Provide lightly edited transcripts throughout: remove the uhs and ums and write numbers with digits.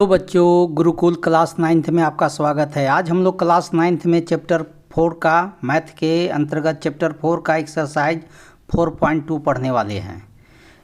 तो बच्चों, Gurukul class 9th में आपका स्वागत है। आज हम लोग क्लास 9th में चैप्टर 4 का मैथ के अंतर्गत चैप्टर 4 का एक्सरसाइज 4.2 पढ़ने वाले हैं।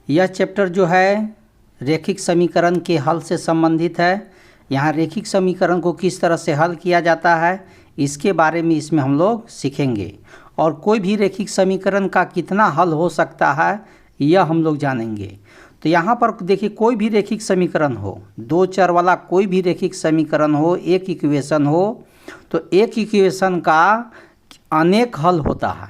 यह चैप्टर जो है रैखिक समीकरण के हल से संबंधित है। यहाँ रैखिक समीकरण को किस तरह से हल किया जाता है इसके बारे में इसमें हम लोग सीखेंगे, और कोई भी रैखिक समीकरण का कितना हल हो सकता है यह हम लोग जानेंगे। तो यहाँ पर देखिए, कोई भी रैखिक समीकरण हो, दो चर वाला कोई भी रैखिक समीकरण हो, एक इक्वेशन हो, तो एक इक्वेशन का अनेक हल होता है,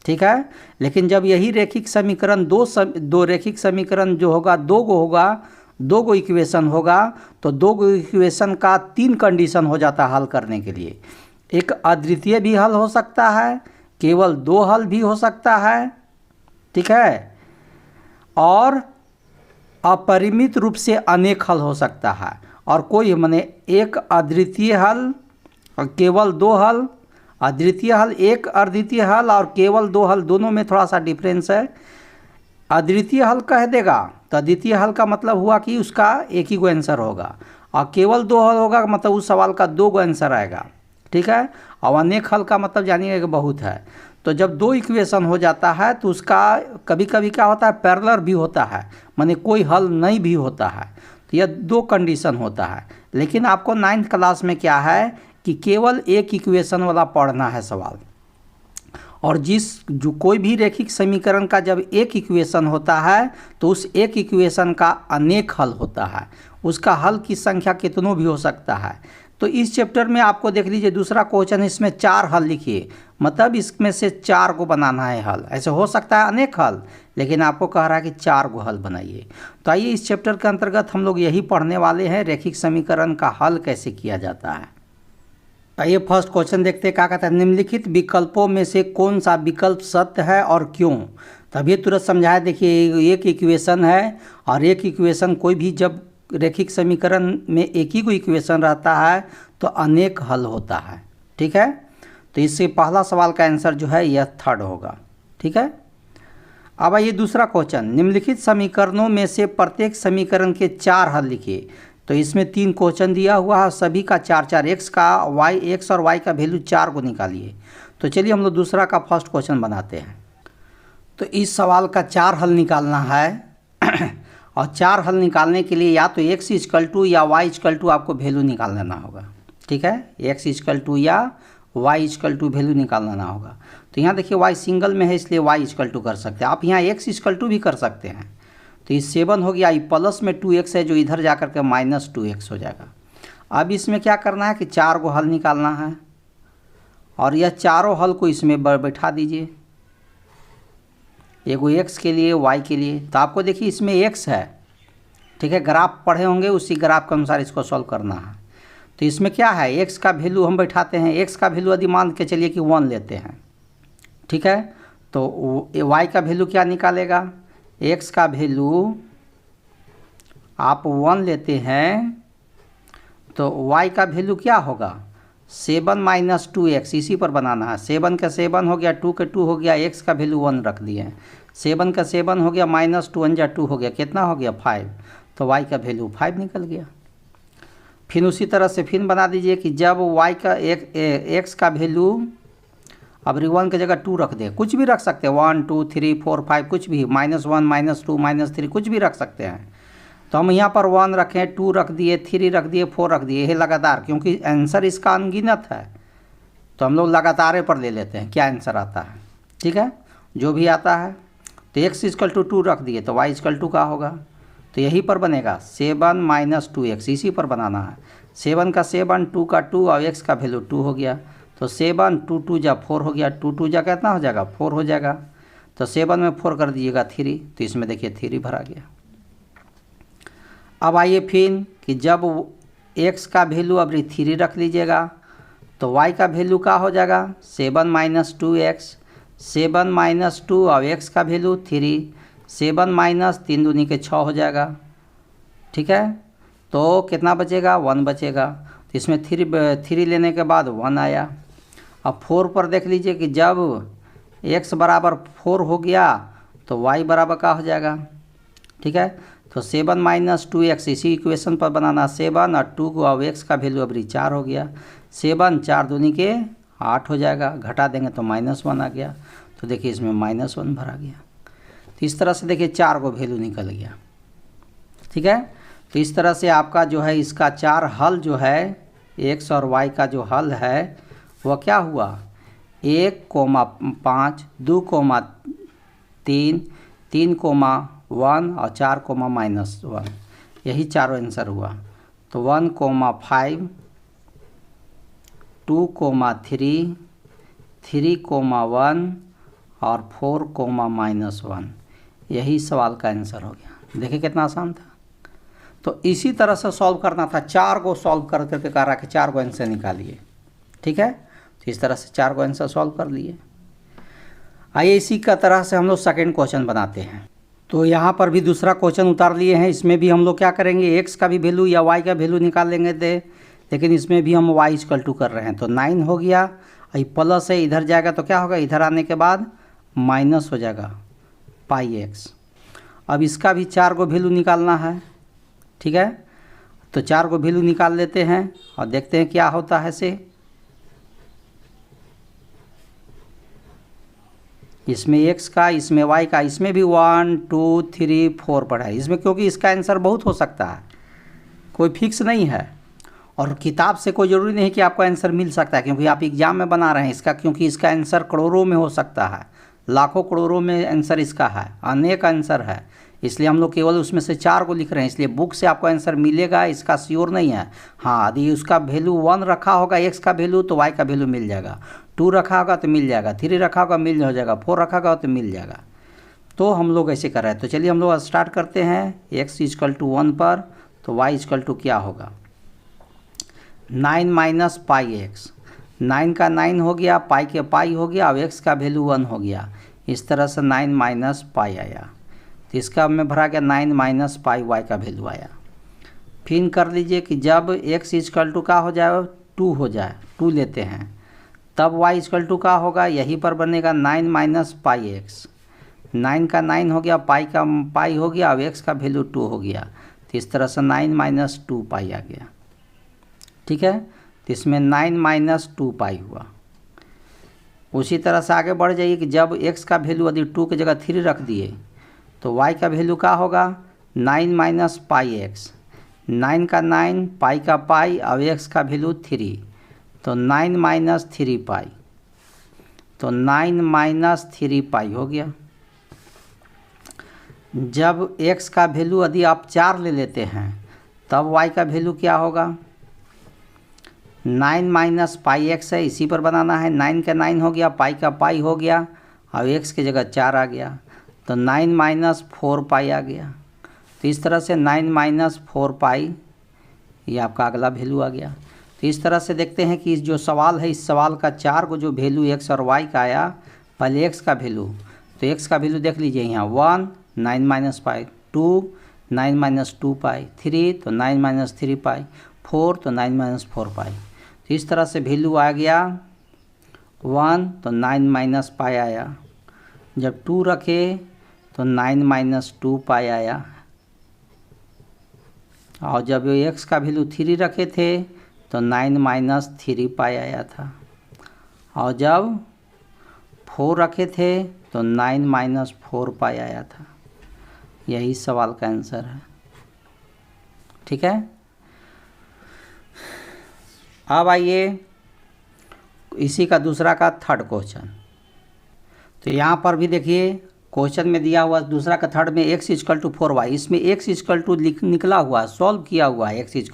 ठीक है। लेकिन जब यही रैखिक समीकरण दो रैखिक समीकरण जो होगा, दो गो इक्वेशन होगा, तो दो गो इक्वेशन का 3 कंडीशन हो जाता है हल करने के लिए। एक अद्वितीय भी हल हो सकता है, केवल 2 हल भी हो सकता है, ठीक है, और अपरिमित रूप से अनेक हल हो सकता है। और कोई माने एक अद्वितीय हल और केवल 2 हल, अद्वितीय हल, एक अद्वितीय हल और केवल 2 हल, दोनों में थोड़ा सा डिफरेंस है। अद्वितीय हल कह देगा तो अद्वितीय हल का मतलब हुआ कि उसका एक ही गो आंसर होगा, और केवल 2 हल होगा मतलब उस सवाल का 2 गो आंसर आएगा, ठीक है। और अनेक हल का मतलब जानिएगा कि बहुत है। तो जब 2 इक्वेशन हो जाता है तो उसका कभी कभी क्या होता है, पैरेलल भी होता है, माने कोई हल नहीं भी होता है। तो यह 2 कंडीशन होता है। लेकिन आपको 9th क्लास में क्या है कि केवल एक इक्वेशन वाला पढ़ना है सवाल। और जो कोई भी रैखिक समीकरण का जब एक इक्वेशन होता है तो उस एक इक्वेशन का अनेक हल होता है, उसका हल की संख्या कितनों भी हो सकता है। तो इस चैप्टर में आपको देख लीजिए, दूसरा क्वेश्चन, इसमें 4 हल लिखिए, मतलब इसमें से 4 को बनाना है हल। ऐसे हो सकता है अनेक हल, लेकिन आपको कह रहा है कि 4 को हल बनाइए। तो आइए इस चैप्टर के अंतर्गत हम लोग यही पढ़ने वाले हैं, रैखिक समीकरण का हल कैसे किया जाता है। आइए फर्स्ट क्वेश्चन देखते हैं, क्या कहता है, निम्नलिखित विकल्पों में से कौन सा विकल्प सत्य है और क्यों। तभी तुरंत समझाया। देखिए, एक इक्वेशन है और एक इक्वेशन, कोई भी जब रैखिक समीकरण में एक ही को इक्वेशन रहता है तो अनेक हल होता है, ठीक है। तो इससे पहला सवाल का आंसर जो है यह 3rd होगा, ठीक है। अब आइए दूसरा क्वेश्चन, निम्नलिखित समीकरणों में से प्रत्येक समीकरण के 4 हल लिखिए। तो इसमें 3 क्वेश्चन दिया हुआ है, सभी का 4 एक्स और वाई का वैल्यू 4 को निकालिए। तो चलिए हम लोग दूसरा का फर्स्ट क्वेश्चन बनाते हैं। तो इस सवाल का 4 हल निकालना है और 4 हल निकालने के लिए या तो x = या y = आपको वैल्यू निकाल लेना होगा, ठीक है। x = या y = वैल्यू निकाल लेना होगा। तो यहाँ देखिए y सिंगल में है इसलिए y = कर सकते हैं। आप यहाँ x = भी कर सकते हैं। तो ये 7 हो गया, ये प्लस में 2x है जो इधर जा कर के -2x हो जाएगा। अब इसमें क्या करना है कि 4 को हल निकालना है, और यह चारों हल को इसमें बैठा दीजिए, एगो x के लिए, y के लिए। तो आपको देखिए इसमें x है, ठीक है, ग्राफ पढ़े होंगे, उसी ग्राफ के अनुसार इसको सॉल्व करना है। तो इसमें क्या है, x का वैल्यू हम बैठाते हैं, x का वैल्यू यदि मान के चलिए कि 1 लेते हैं, ठीक है। तो y का वैल्यू क्या निकालेगा, x का वैल्यू आप 1 लेते हैं तो y का वैल्यू क्या होगा, 7 - 2x, इसी पर बनाना है। 7 का 7 हो गया, 2 का 2 हो गया, x का वैल्यू 1 रख दिए हैं। 7 का 7 हो गया, -2 × 2 हो गया, कितना हो गया 5। तो y का वैल्यू 5 निकल गया। फिर उसी तरह से फिर बना दीजिए कि जब y का x का वैल्यू, अब 1 की जगह 2 रख दें, कुछ भी रख सकते हैं, 1 2 3 4 5 कुछ भी, -1 -2 -3 कुछ भी रख सकते हैं। तो हम यहाँ पर 1 रखें, 2 रख दिए, 3 रख दिए, 4 रख दिए, ये लगातार, क्योंकि आंसर इसका अनगिनत है तो हम लोग लगातार पर ले लेते हैं क्या आंसर आता है, ठीक है, जो भी आता है। तो x = 2 रख दिए तो y = क्या होगा, तो यही पर बनेगा 7 - 2x, इसी पर बनाना है। 7 का 7, 2 का 2 और x का वैल्यू 2 हो गया। तो 7 2 2 जा 4 हो गया, 2 2 जा कितना हो जाएगा, 4 हो जाएगा। तो 7 में 4 कर दीजिएगा 3, तो इसमें देखिए 3 भरा गया। अब आइए फिर कि जब x का वैल्यू अब 3 रख लीजिएगा तो y का वैल्यू क्या हो जाएगा, 7 - 2x, 7 - 2 और x का वैल्यू 3, 7 - 3 दूनी के 6 हो जाएगा, ठीक है। तो कितना बचेगा, 1 बचेगा। तो इसमें 3 लेने के बाद 1 आया। अब 4 पर देख लीजिए कि जब x = 4 हो गया तो y बराबर क्या हो जाएगा, ठीक है। तो 7 माइनस 2x इसी इक्वेशन पर बनाना 7 और 2 को अब x का वैल्यू अभी 4 हो गया। 7 4 दूनी के 8 हो जाएगा, घटा देंगे तो -1 आ गया। तो देखिए इसमें -1 भरा गया। तो इस तरह से देखिए 4 को वैल्यू निकल गया। ठीक है, तो इस तरह से आपका जो है इसका 4 हल जो है x और y का जो हल है वह क्या हुआ 1,5 2,3 3,1 और 4,-1 यही चारों आंसर हुआ। तो 1,5 2,3 3,1 और 4,-1 यही सवाल का आंसर हो गया। देखिए कितना आसान था। तो इसी तरह से सॉल्व करना था, 4 को सॉल्व कर करके कह रहा कि 4 को आंसर निकालिए। ठीक है, तो इस तरह से 4 को आंसर सॉल्व कर लिए। आइए इसी का तरह से हम लोग सेकेंड क्वेश्चन बनाते हैं। तो यहाँ पर भी दूसरा क्वेश्चन उतार लिए हैं। इसमें भी हम लोग क्या करेंगे, x का भी वैल्यू या y का वैल्यू निकाल लेंगे थे, लेकिन इसमें भी हम y = कर रहे हैं। तो 9 हो गया, ये प्लस है इधर जाएगा तो क्या होगा, इधर आने के बाद माइनस हो जाएगा πx। अब इसका भी 4 को वैल्यू निकालना है। ठीक है, तो 4 को वैल्यू निकाल लेते हैं और देखते हैं क्या होता है से। इसमें x का, इसमें y का, इसमें भी 1 2 3 4 पढ़ा है इसमें, क्योंकि इसका आंसर बहुत हो सकता है, कोई फिक्स नहीं है। और किताब से कोई ज़रूरी नहीं कि आपको आंसर मिल सकता है, क्योंकि आप एग्जाम में बना रहे हैं इसका, क्योंकि इसका आंसर करोड़ों में हो सकता है, लाखों करोड़ों में आंसर इसका है, अनेक आंसर है। इसलिए हम लोग केवल उसमें से 4 को लिख रहे हैं। इसलिए बुक से आपको आंसर मिलेगा इसका श्योर नहीं है। हाँ, यदि उसका वैल्यू 1 रखा होगा x का वैल्यू तो y का वैल्यू मिल जाएगा, 2 रखा होगा तो मिल जाएगा, 3 रखा होगा मिल हो जाएगा, 4 रखा होगा तो मिल जाएगा। तो हम लोग ऐसे कर रहे हैं। तो चलिए हम लोग स्टार्ट करते हैं। x = 1 पर तो y = क्या होगा 9 - πx। 9 का 9 हो गया, पाई के पाई हो गया, अब x का वैल्यू 1 हो गया। इस तरह से 9 - π आया। तो इसका में भरा गया 9 - π y का वैल्यू आया। फिर कर लीजिए कि जब x = का हो जाए 2 हो जाए, 2 लेते हैं, तब y = का होगा, यहीं पर बनेगा 9 - πx। 9 का 9 हो गया, पाई का पाई हो गया, अब x का वैल्यू 2 हो गया। तो इस तरह से 9 - 2π आ गया। ठीक है, तो इसमें 9 - 2π हुआ। उसी तरह से आगे बढ़ जाइए कि जब x का वैल्यू यदि 2 की जगह 3 रख दिए तो y का वैल्यू क्या होगा 9 - πx। 9 का 9, पाई का पाई, अब x का वैल्यू 3, तो 9 - 3π। तो 9 - 3π हो गया। जब x का वैल्यू यदि आप 4 ले लेते हैं तब y का वैल्यू क्या होगा 9 - πx है, इसी पर बनाना है। 9 का 9 हो गया, पाई का पाई हो गया, अब x की जगह 4 आ गया, तो 9 - 4π आ गया। तो इस तरह से 9 - 4π ये आपका अगला वैल्यू आ गया। तो इस तरह से देखते हैं कि इस जो सवाल है, इस सवाल का 4 को जो वैल्यू x और y का आया, पहले x का वैल्यू, तो x का वैल्यू देख लीजिए यहाँ 1 9 - π, 2 9 - 2π, 3 तो 9 - 3π, 4 तो 9 - 4π। तो इस तरह से वैल्यू आ गया 1 तो 9 - π आया। जब 2 रखे तो 9 - 2π आया, और जब x का वैल्यू 3 रखे थे तो 9 - 3π आया था, और जब 4 रखे थे तो 9 - 4π आया था। यही सवाल का आंसर है। ठीक है, अब आइए इसी का दूसरा का थर्ड क्वेश्चन। तो यहाँ पर भी देखिए क्वेश्चन में दिया हुआ दूसरा का थर्ड में x = 4y, इसमें x = निकला हुआ, सॉल्व किया हुआ है x =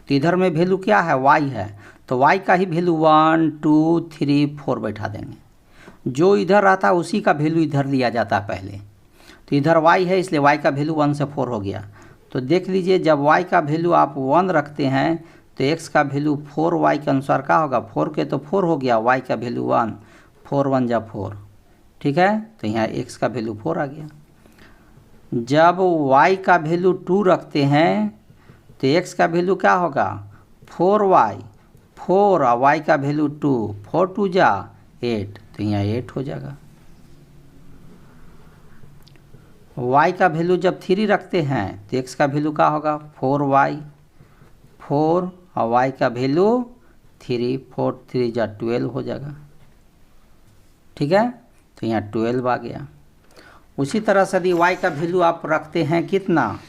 तो इधर में वैल्यू क्या है y है, तो y का ही वैल्यू 1 2 3 4 बैठा देंगे। जो इधर रहता है उसी का वैल्यू इधर लिया जाता है पहले। तो इधर y है, इसलिए y का वैल्यू 1 से 4 हो गया। तो देख लीजिए जब y का वैल्यू आप 1 रखते हैं तो x का वैल्यू 4y के अनुसार क्या होगा, 4 के तो 4 हो गया, y का वैल्यू 1, 4 1 जा 4। ठीक है, तो यहाँ x का वैल्यू 4 आ गया। जब y का वैल्यू 2 रखते हैं तो x का वैल्यू क्या होगा 4y, 4 और y का वैल्यू 2, 4 2 जा 8, तो यहाँ 8 हो जाएगा। y का वैल्यू जब 3 रखते हैं तो x का वैल्यू क्या होगा 4y, 4 और y का वैल्यू 3, 4 3 जा 12 हो जाएगा। ठीक है, तो यहाँ 12 आ गया। उसी तरह से यदि y का वैल्यू आप रखते हैं कितना,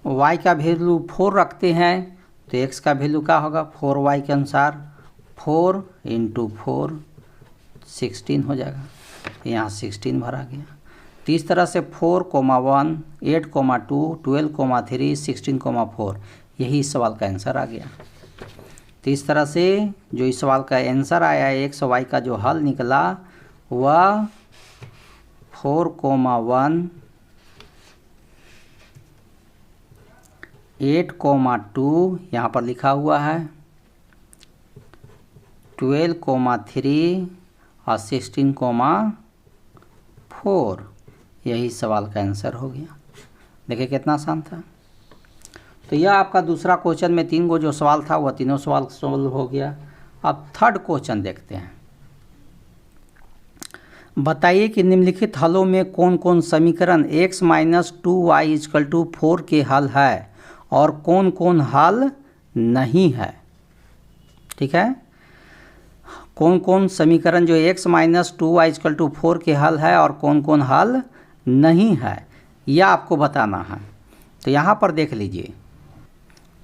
y का वैल्यू 4 रखते हैं तो x का वैल्यू क्या होगा 4y के अनुसार 4 × 4 16 हो जाएगा। यहाँ 16 भरा गया। तो इस तरह से 4,1, 8,2, 12,3, 16,4 यही इस सवाल का आंसर आ गया। तो इस तरह से जो इस सवाल का आंसर आया है एक्स वाई का जो हल निकला वह 4,1, 8,2 यहाँ पर लिखा हुआ है, 12,3 और 16,4 यही सवाल का आंसर हो गया। देखिए कितना आसान था। तो यह आपका दूसरा क्वेश्चन में 3 गो जो सवाल था वह तीनों सवाल सॉल्व हो गया। अब थर्ड क्वेश्चन देखते हैं। बताइए कि निम्नलिखित हलों में कौन कौन समीकरण x - 2y = 4 के हल है और कौन कौन हल नहीं है। ठीक है, कौन कौन समीकरण जो x - 2y = 4 के हल है और कौन कौन हल नहीं है, यह आपको बताना है। तो यहाँ पर देख लीजिए।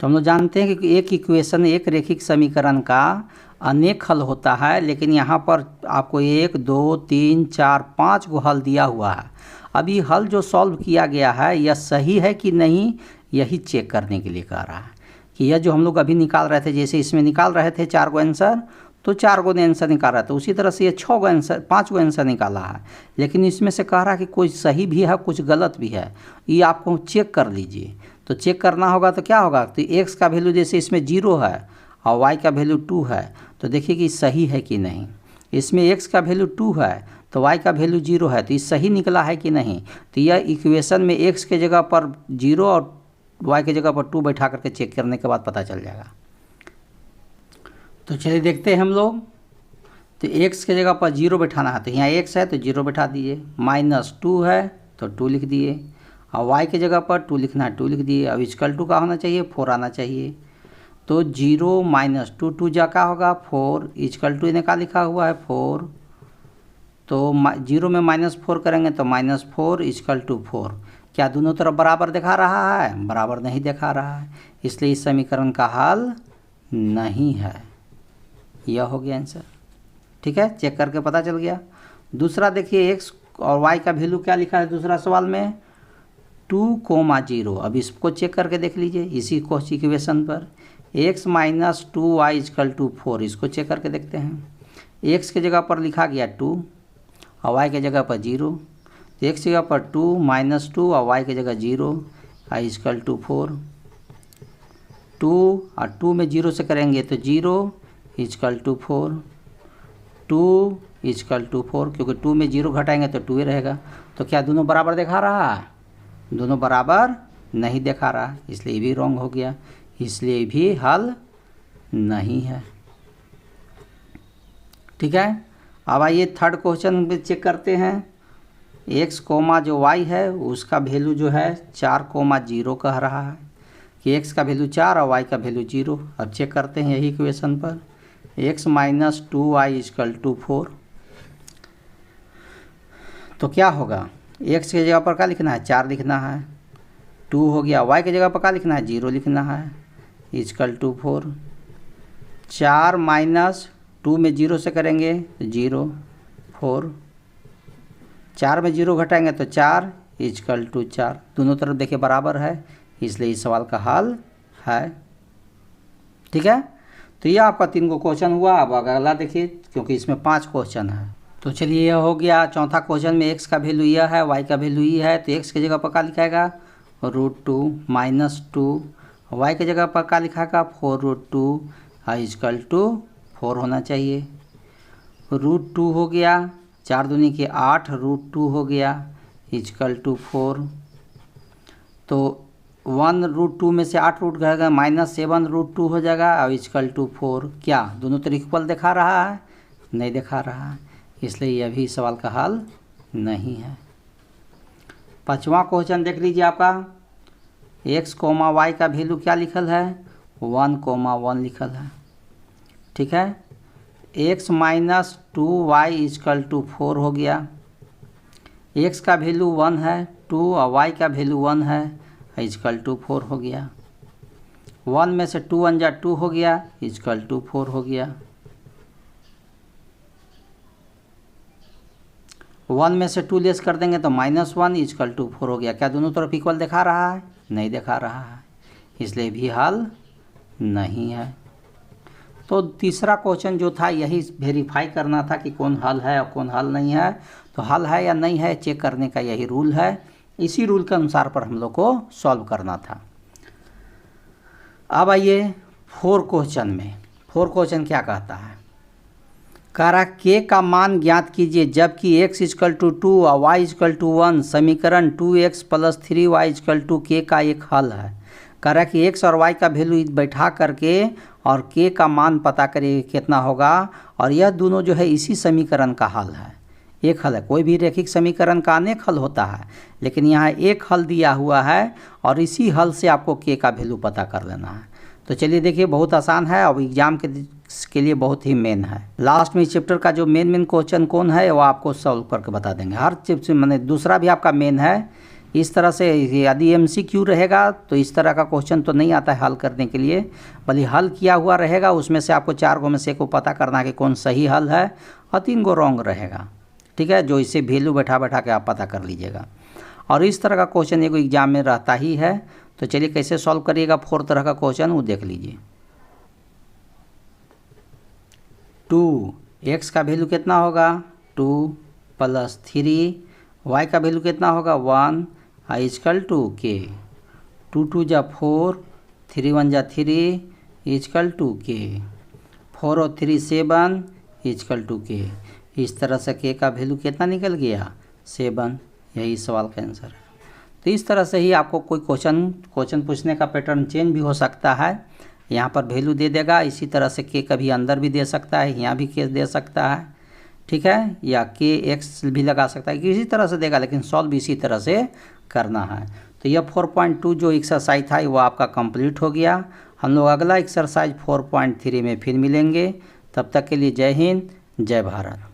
तो हम लोग जानते हैं कि एक इक्वेशन, एक रेखिक समीकरण का अनेक हल होता है, लेकिन यहाँ पर आपको 1 2 3 4 5 गो हल दिया हुआ है। अभी हल जो सॉल्व किया गया है यह सही है कि नहीं, यही चेक करने के लिए कह रहा है कि यह जो हम लोग अभी निकाल रहे थे, जैसे इसमें निकाल रहे थे 4 गो आंसर, तो 4 गो ने आंसर निकाल रहा था, उसी तरह से ये 6 गो आंसर, 5 गो आंसर निकाला है। लेकिन इसमें से कह रहा है कि कोई सही भी है कुछ गलत भी है, ये आपको चेक कर लीजिए। तो चेक करना होगा तो क्या होगा, तो x का वैल्यू जैसे इसमें 0 है और y का वैल्यू 2 है, तो देखिए कि सही है कि नहीं। इसमें x का वैल्यू 2 है तो y का वैल्यू 0 है, तो ये सही निकला है कि नहीं। तो यह इक्वेशन में x के जगह पर 0 और y के जगह पर 2 बैठा करके चेक करने के बाद पता चल जाएगा। तो चलिए देखते हैं हम लोग। तो x के जगह पर 0 बैठाना है, तो यहाँ x है तो 0 बैठा दीजिए, -2 है तो 2 लिख दिए, और y के जगह पर 2 लिखना है 2 लिख दिए। अब = का होना चाहिए 4 आना चाहिए। तो 0 - 2 2 जा का होगा 4, = इन्हें का लिखा हुआ है 4, तो 0 में -4 करेंगे तो -4 = 4। क्या दोनों तरफ बराबर दिखा रहा है, बराबर नहीं दिखा रहा है, इसलिए इस समीकरण का हल नहीं है। यह हो गया आंसर। ठीक है, चेक करके पता चल गया। दूसरा देखिए x और y का वैल्यू क्या लिखा है दूसरा सवाल में 2,0। अब इसको चेक करके देख लीजिए इसी इक्वेशन पर x - 2y = 4, इसको चेक करके देखते हैं। x के जगह पर लिखा गया 2 और y के जगह पर 0, तो x की जगह पर 2 - 2 और y की जगह 0 = 4। 2 और 2 में 0 से करेंगे तो 0 = 4, 2 = 4, क्योंकि 2 में 0 घटाएंगे तो 2 ही रहेगा। तो क्या दोनों बराबर दिखा रहा है, दोनों बराबर नहीं दिखा रहा, इसलिए भी रॉन्ग हो गया, इसलिए भी हल नहीं है। ठीक है, अब आइए थर्ड क्वेश्चन पे चेक करते हैं। x, जो y है उसका वैल्यू जो है 4,0 कह रहा है कि x का वैल्यू 4 और y का वैल्यू 0। अब चेक करते हैं यही इक्वेशन पर x - 2y = 4। तो क्या होगा, x के जगह पर क्या लिखना है 4 लिखना है, 2 हो गया, y के जगह पर क्या लिखना है 0 लिखना है, = 4। 4 - 2 में 0 से करेंगे तो 0, 4, 4 में 0 घटाएंगे तो 4 = 4। दोनों तरफ देखिए बराबर है, इसलिए इस सवाल का हल है। ठीक है, तो यह आपका 3 गो क्वेश्चन हुआ। अब अगला देखिए, क्योंकि इसमें 5 क्वेश्चन है। तो चलिए यह हो गया। चौथा क्वेश्चन में x का वैल्यू यह है, y का वैल्यू ये है, तो x के जगह पर क्या लिखाएगा √2 - 2, y के जगह पर क्या लिखाएगा 4√2 = 4 होना चाहिए। √2 हो गया, 4 दूनी के 8, √2 हो गया = 4। तो 1√2 में से 8 रूट गएगा, -7√2 हो जाएगा और = 4। क्या दोनों तरफ इक्वल दिखा रहा है, नहीं दिखा रहा है, इसलिए यह भी सवाल का हल नहीं है। 5वां क्वेश्चन देख लीजिए आपका, x, y का वैल्यू क्या लिखल है, 1, 1 लिखल है। ठीक है, x minus 2y is equal to 4 हो गया। x का वैल्यू 1 है, 2 और y का वैल्यू 1 है, इजकल टू 4 हो गया। 1 में से 2 1 जा 2 हो गया, इजकल टू 4 हो गया। 1 में से 2 लेस कर देंगे तो -1 इजकल टू 4 हो गया। क्या दोनों तरफ इक्वल दिखा रहा है? नहीं दिखा रहा है, इसलिए भी हल नहीं है। तो तीसरा क्वेश्चन जो था यही वेरीफाई करना था कि कौन हल है और कौन हल नहीं है। तो हल है या नहीं है चेक करने का यही रूल है। इसी रूल के अनुसार पर हम लोग को सॉल्व करना था। अब आइए 4 क्वेश्चन में। 4 क्वेश्चन क्या कहता है, कह रहा k का मान ज्ञात कीजिए जबकि x इजकल टू 2 और y इजकल टू 1 समीकरण 2x plus 3y is equal to k का एक हल है। कह रहा कि x और y का वैल्यू बैठा करके और k का मान पता करिए कितना होगा, और यह दोनों जो है इसी समीकरण का हल है। एक हल है, कोई भी रैखिक समीकरण का अनेक हल होता है, लेकिन यहाँ एक हल दिया हुआ है और इसी हल से आपको k का वैल्यू पता कर लेना है। तो चलिए देखिए, बहुत आसान है और एग्जाम के लिए बहुत ही मेन है। लास्ट में इस चैप्टर का जो मेन क्वेश्चन कौन है वो आपको सॉल्व करके बता देंगे। हर चैप्टर मैंने दूसरा भी आपका मेन है। इस तरह से यदि MCQ रहेगा तो इस तरह का क्वेश्चन तो नहीं आता है हल करने के लिए, बल्कि हल किया हुआ रहेगा, उसमें से आपको 4 में से एक को पता करना है कि कौन सही हल है और 3 रॉन्ग रहेगा। ठीक है, जो इसे वैल्यू बैठा के आप पता कर लीजिएगा। और इस तरह का क्वेश्चन एक एग्जाम में रहता ही है। तो चलिए कैसे सॉल्व करिएगा 4 तरह का क्वेश्चन वो देख लीजिए। 2x का वैल्यू कितना होगा, 2 प्लस 3y का वैल्यू कितना होगा, 1 इजकल टू k। 2 2 जा 4, 3 1 जा 3 इजकल टू k। 4 और 3 7 इजकल टू k। इस तरह से k का वैल्यू कितना निकल गया, 7। यही सवाल का आंसर है। तो इस तरह से ही आपको कोई क्वेश्चन पूछने का पैटर्न चेंज भी हो सकता है। यहाँ पर वैल्यू दे देगा, इसी तरह से k कभी अंदर भी दे सकता है, यहाँ भी k दे सकता है। ठीक है, या kx भी लगा सकता है, किसी तरह से देगा, लेकिन सॉल्व इसी तरह से करना है। तो यह 4.2 जो एक्सरसाइज था वो आपका कंप्लीट हो गया। हम लोग अगला एक्सरसाइज 4.3 में फिर मिलेंगे। तब तक के लिए जय हिंद, जय भारत।